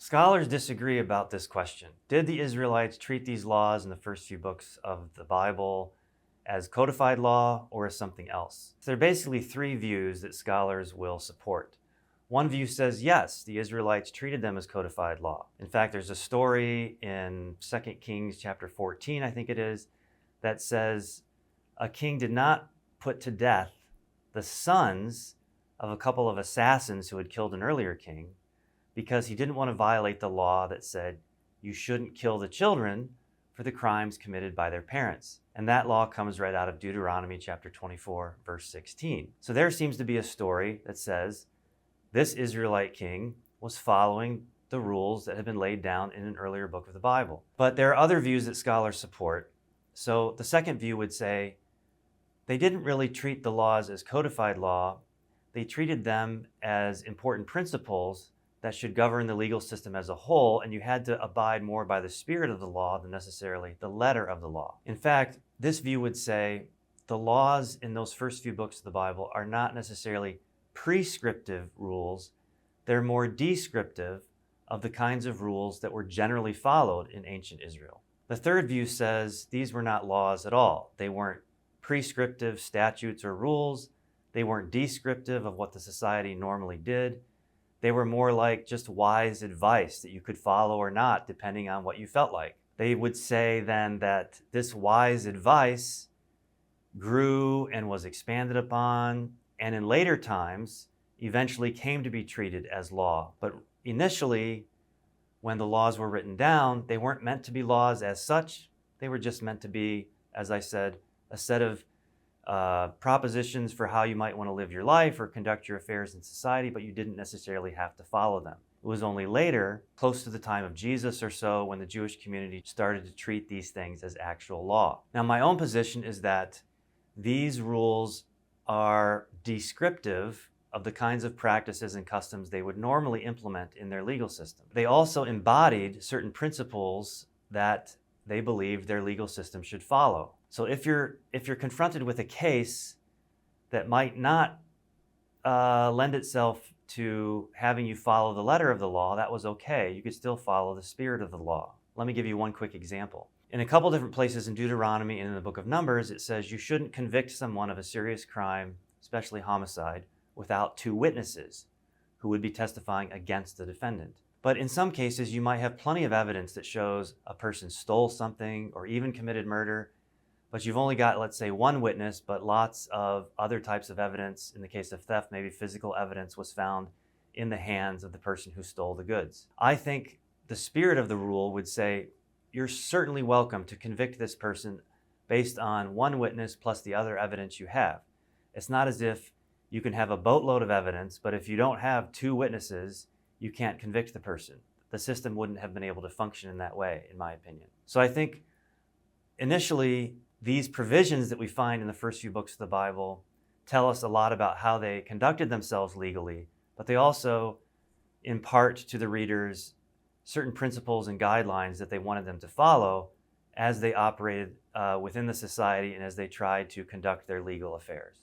Scholars disagree about this question. Did the Israelites treat these laws in the first few books of the Bible as codified law or as something else? There are basically three views that scholars will support. One view says, yes, the Israelites treated them as codified law. In fact, there's a story in 2 Kings chapter 14, I think it is, that says a king did not put to death the sons of a couple of assassins who had killed an earlier king because he didn't want to violate the law that said you shouldn't kill the children for the crimes committed by their parents. And that law comes right out of Deuteronomy chapter 24, verse 16. So there seems to be a story that says this Israelite king was following the rules that had been laid down in an earlier book of the Bible. But there are other views that scholars support. So the second view would say they didn't really treat the laws as codified law. They treated them as important principles that should govern the legal system as a whole, and you had to abide more by the spirit of the law than necessarily the letter of the law. In fact, this view would say the laws in those first few books of the Bible are not necessarily prescriptive rules. They're more descriptive of the kinds of rules that were generally followed in ancient Israel. The third view says these were not laws at all. They weren't prescriptive statutes or rules. They weren't descriptive of what the society normally did. They were more like just wise advice that you could follow or not, depending on what you felt like. They would say then that this wise advice grew and was expanded upon, and in later times, eventually came to be treated as law. But initially, when the laws were written down, they weren't meant to be laws as such. They were just meant to be, as I said, a set of propositions for how you might want to live your life or conduct your affairs in society, but you didn't necessarily have to follow them. It was only later, close to the time of Jesus or so, when the Jewish community started to treat these things as actual law. Now, my own position is that these rules are descriptive of the kinds of practices and customs they would normally implement in their legal system. They also embodied certain principles that they believed their legal system should follow. So if you're confronted with a case that might not lend itself to having you follow the letter of the law, that was okay. You could still follow the spirit of the law. Let me give you one quick example. In a couple different places in Deuteronomy and in the book of Numbers, it says you shouldn't convict someone of a serious crime, especially homicide, without two witnesses who would be testifying against the defendant. But in some cases, you might have plenty of evidence that shows a person stole something or even committed murder, but you've only got, let's say, one witness, but lots of other types of evidence. In the case of theft, maybe physical evidence was found in the hands of the person who stole the goods. I think the spirit of the rule would say, you're certainly welcome to convict this person based on one witness plus the other evidence you have. It's not as if you can have a boatload of evidence, but if you don't have two witnesses, you can't convict the person. The system wouldn't have been able to function in that way, in my opinion. So I think initially, these provisions that we find in the first few books of the Bible tell us a lot about how they conducted themselves legally, but they also impart to the readers certain principles and guidelines that they wanted them to follow as they operated within the society and as they tried to conduct their legal affairs.